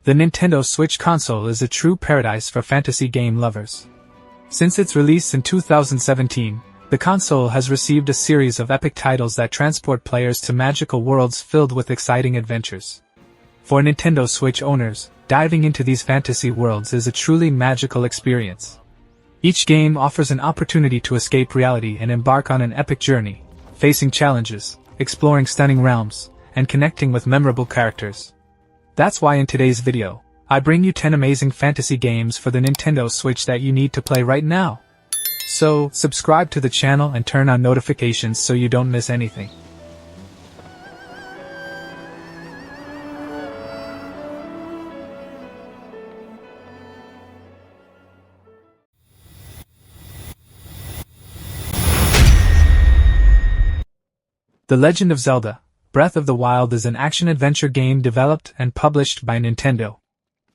The Nintendo Switch console is a true paradise for fantasy game lovers. Since its release in 2017, the console has received a series of epic titles that transport players to magical worlds filled with exciting adventures. For Nintendo Switch owners, diving into these fantasy worlds is a truly magical experience. Each game offers an opportunity to escape reality and embark on an epic journey, facing challenges, exploring stunning realms, and connecting with memorable characters. That's why in today's video, I bring you 10 amazing fantasy games for the Nintendo Switch that you need to play right now. So, subscribe to the channel and turn on notifications so you don't miss anything. The Legend of Zelda: Breath of the Wild is an action-adventure game developed and published by Nintendo.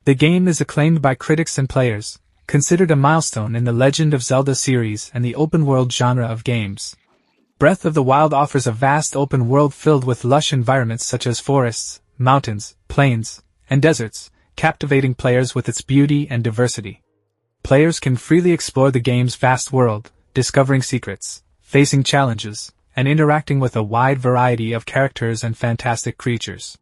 The game is acclaimed by critics and players, considered a milestone in the Legend of Zelda series and the open-world genre of games. Breath of the Wild offers a vast open world filled with lush environments such as forests, mountains, plains, and deserts, captivating players with its beauty and diversity. Players can freely explore the game's vast world, discovering secrets, facing challenges, and interacting with a wide variety of characters and fantastic creatures.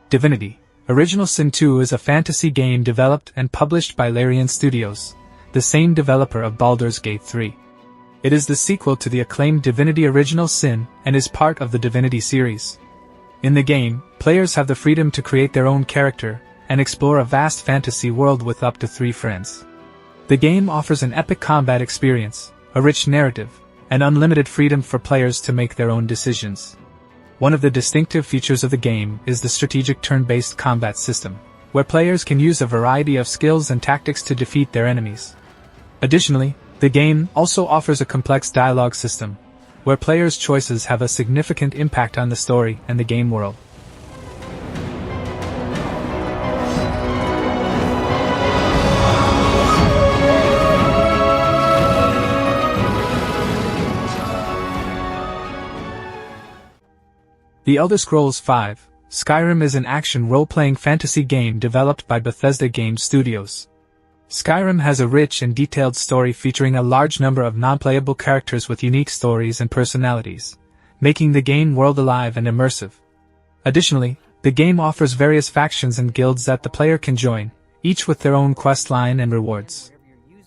Divinity: Original Sin 2 is a fantasy game developed and published by Larian Studios, the same developer of Baldur's Gate 3. It is the sequel to the acclaimed Divinity Original Sin and is part of the Divinity series. In the game, players have the freedom to create their own character and explore a vast fantasy world with up to 3 friends. The game offers an epic combat experience, a rich narrative, and unlimited freedom for players to make their own decisions. One of the distinctive features of the game is the strategic turn-based combat system, where players can use a variety of skills and tactics to defeat their enemies. Additionally, the game also offers a complex dialogue system, where players' choices have a significant impact on the story and the game world. The Elder Scrolls V: Skyrim is an action role-playing fantasy game developed by Bethesda Game Studios. Skyrim has a rich and detailed story featuring a large number of non-playable characters with unique stories and personalities, making the game world alive and immersive. Additionally, the game offers various factions and guilds that the player can join, each with their own quest line and rewards.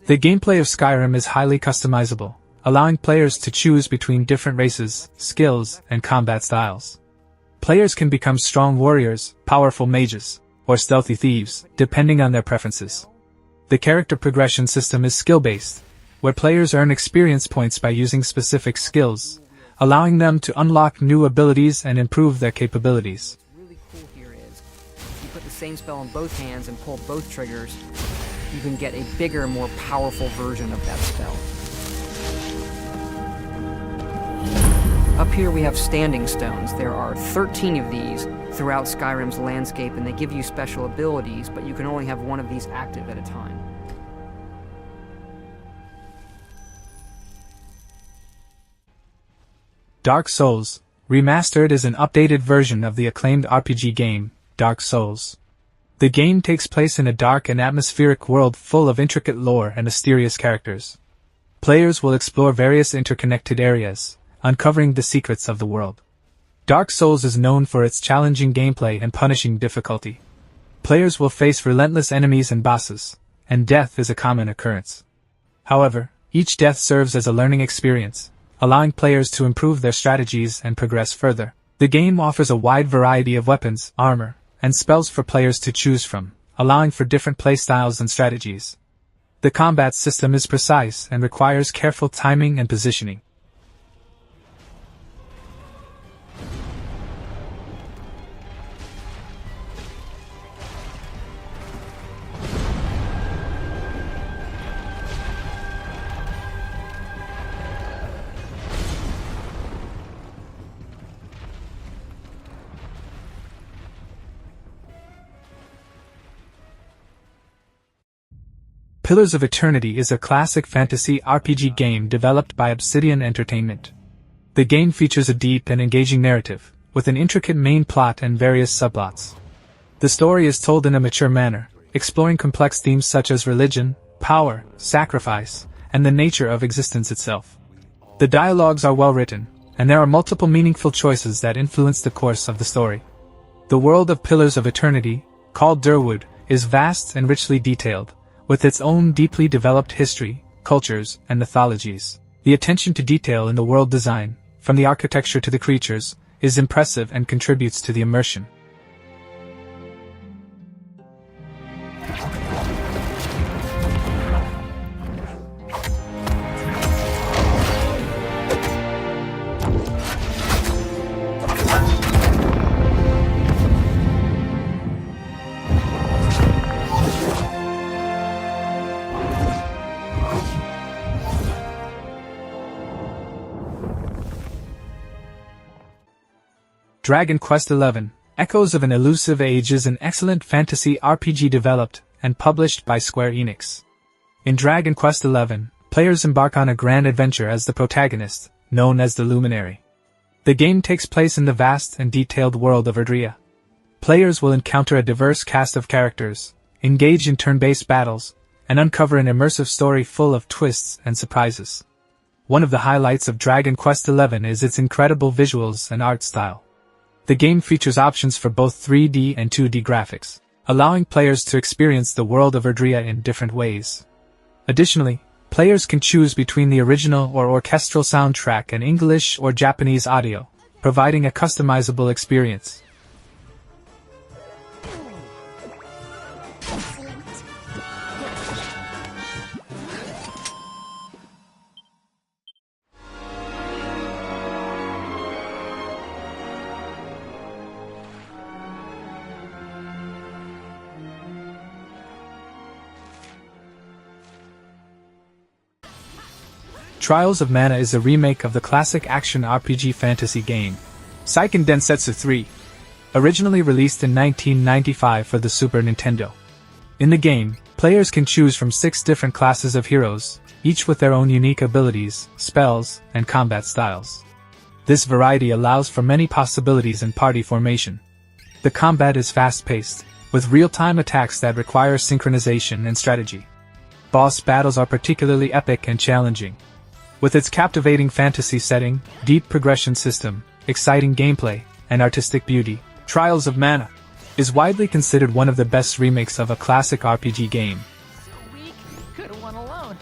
The gameplay of Skyrim is highly customizable, allowing players to choose between different races, skills, and combat styles. Players can become strong warriors, powerful mages, or stealthy thieves, depending on their preferences. The character progression system is skill-based, where players earn experience points by using specific skills, allowing them to unlock new abilities and improve their capabilities. What's really cool here is, if you put the same spell in both hands and pull both triggers, you can get a bigger, more powerful version of that spell. Up here we have standing stones. There are 13 of these throughout Skyrim's landscape, and they give you special abilities, but you can only have one of these active at a time. Dark Souls: Remastered is an updated version of the acclaimed RPG game, Dark Souls. The game takes place in a dark and atmospheric world full of intricate lore and mysterious characters. Players will explore various interconnected areas, uncovering the secrets of the world. Dark Souls is known for its challenging gameplay and punishing difficulty. Players will face relentless enemies and bosses, and death is a common occurrence. However, each death serves as a learning experience, allowing players to improve their strategies and progress further. The game offers a wide variety of weapons, armor, and spells for players to choose from, allowing for different playstyles and strategies. The combat system is precise and requires careful timing and positioning. Pillars of Eternity is a classic fantasy RPG game developed by Obsidian Entertainment. The game features a deep and engaging narrative, with an intricate main plot and various subplots. The story is told in a mature manner, exploring complex themes such as religion, power, sacrifice, and the nature of existence itself. The dialogues are well written, and there are multiple meaningful choices that influence the course of the story. The world of Pillars of Eternity, called Durwood, is vast and richly detailed, with its own deeply developed history, cultures, and mythologies. The attention to detail in the world design, from the architecture to the creatures, is impressive and contributes to the immersion. Dragon Quest XI, Echoes of an Elusive Age is an excellent fantasy RPG developed and published by Square Enix. In Dragon Quest XI, players embark on a grand adventure as the protagonist, known as the Luminary. The game takes place in the vast and detailed world of Erdrea. Players will encounter a diverse cast of characters, engage in turn-based battles, and uncover an immersive story full of twists and surprises. One of the highlights of Dragon Quest XI is its incredible visuals and art style. The game features options for both 3D and 2D graphics, allowing players to experience the world of Erdrea in different ways. Additionally, players can choose between the original or orchestral soundtrack and English or Japanese audio, providing a customizable experience. Trials of Mana is a remake of the classic action RPG fantasy game, Seiken Densetsu 3, originally released in 1995 for the Super Nintendo. In the game, players can choose from 6 different classes of heroes, each with their own unique abilities, spells, and combat styles. This variety allows for many possibilities in party formation. The combat is fast-paced, with real-time attacks that require synchronization and strategy. Boss battles are particularly epic and challenging. With its captivating fantasy setting, deep progression system, exciting gameplay, and artistic beauty, Trials of Mana is widely considered one of the best remakes of a classic RPG game. Weak, could have won alone.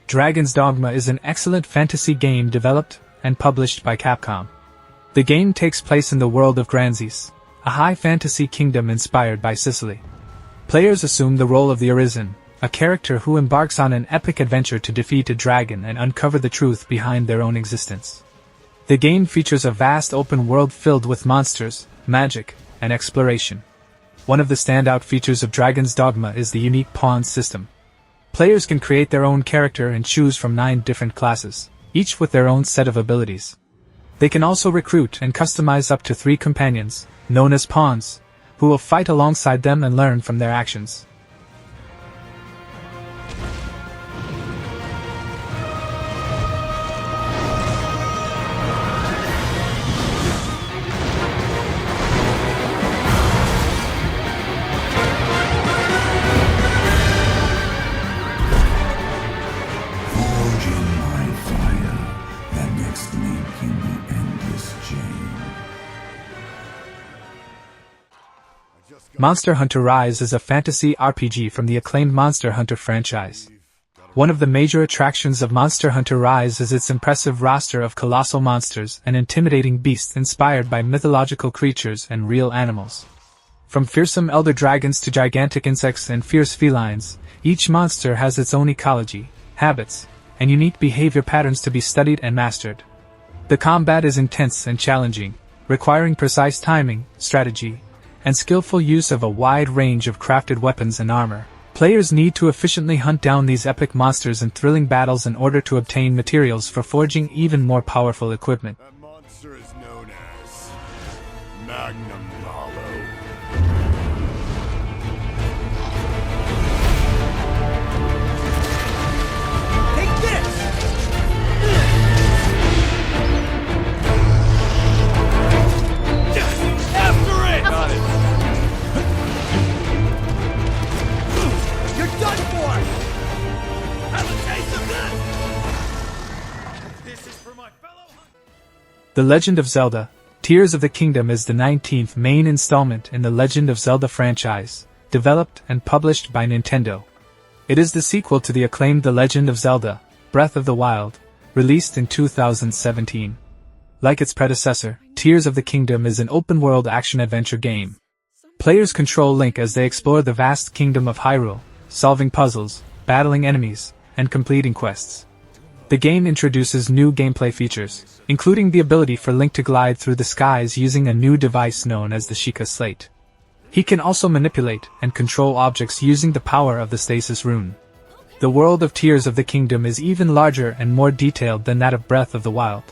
Dragon's Dogma is an excellent fantasy game developed and published by Capcom. The game takes place in the world of Granzes, a high fantasy kingdom inspired by Sicily. Players assume the role of the Arisen, a character who embarks on an epic adventure to defeat a dragon and uncover the truth behind their own existence. The game features a vast open world filled with monsters, magic, and exploration. One of the standout features of Dragon's Dogma is the unique pawn system. Players can create their own character and choose from 9 different classes, each with their own set of abilities. They can also recruit and customize up to 3 companions, known as pawns, who will fight alongside them and learn from their actions. Monster Hunter Rise is a fantasy RPG from the acclaimed Monster Hunter franchise. One of the major attractions of Monster Hunter Rise is its impressive roster of colossal monsters and intimidating beasts inspired by mythological creatures and real animals. From fearsome elder dragons to gigantic insects and fierce felines, each monster has its own ecology, habits, and unique behavior patterns to be studied and mastered. The combat is intense and challenging, requiring precise timing, strategy, and skillful use of a wide range of crafted weapons and armor. Players need to efficiently hunt down these epic monsters in thrilling battles in order to obtain materials for forging even more powerful equipment. That monster is known as Magnum Hollow. Take this! After it! Got it. You're done for! Have a taste of this! This is for my fellow The Legend of Zelda: Tears of the Kingdom is the 19th main installment in the Legend of Zelda franchise, developed and published by Nintendo. It is the sequel to the acclaimed The Legend of Zelda: Breath of the Wild, released in 2017. Like its predecessor, Tears of the Kingdom is an open-world action-adventure game. Players control Link as they explore the vast kingdom of Hyrule, solving puzzles, battling enemies, and completing quests. The game introduces new gameplay features, including the ability for Link to glide through the skies using a new device known as the Sheikah Slate. He can also manipulate and control objects using the power of the Stasis Rune. The world of Tears of the Kingdom is even larger and more detailed than that of Breath of the Wild.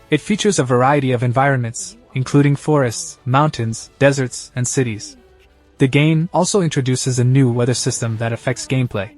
It features a variety of environments, including forests, mountains, deserts, and cities. The game also introduces a new weather system that affects gameplay.